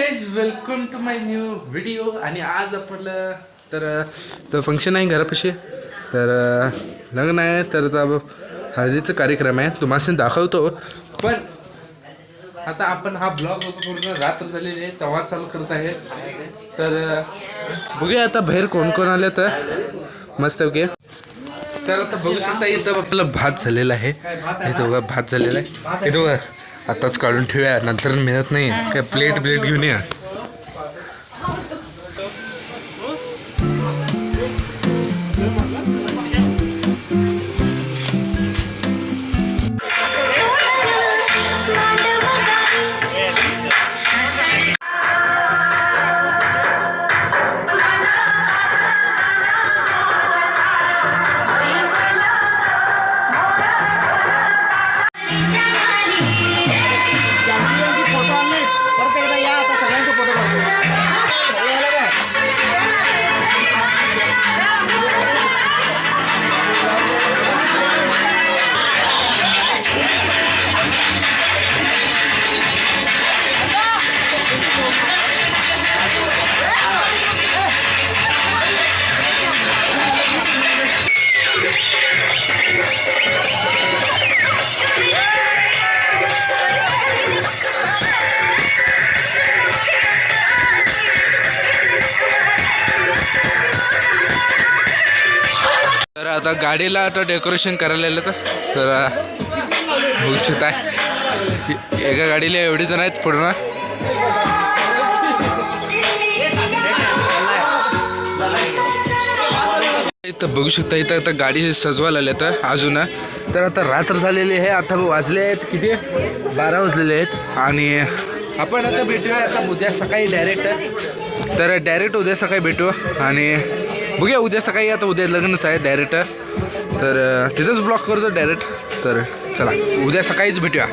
Guys, welcome to my new video. आणि आज आपलं तर फंक्शन आहे घरापाशी. तर लग्न आहे, तर हळदीचा कार्यक्रम आहे. तुम्हाला दाखवतो. पण आता आपण हा ब्लॉग पूर्ण रात्र झालेली आहे तेव्हा चालू करत आहे. तर बघूया आता बाहेर कोण कोण आले. तर मस्त ओके. तर आता बघू शकता इथं आपलं भात झालेलं आहे. इथं बघा भात झालेला आहे. इथं बघा आताच काढून ठेवूया, नंतर मिळत नाही. काय प्लेट घेऊन या. तर आता गाडीला आता डेकोरेशन करायला तर बघू शकता. एका गाडीला एवढी जण आहेत पूर्ण. इथं बघू शकता. इथं आता गाडी सजवायला आल्या तर अजून. तर आता रात्र झालेली आहे. आता वाजले आहेत किती, 12 वाजलेले आहेत. आणि आपण आता भेटूया आता उद्या सकाळी डायरेक्ट. तर डायरेक्ट उद्या सकाळी भेटू. आणि बघूया उद्या सकाळी. आता उद्या लग्नच आहे डायरेक्ट. तर तिथंच ब्लॉक करतो डायरेक्ट. तर चला उद्या सकाळीच भेटूया.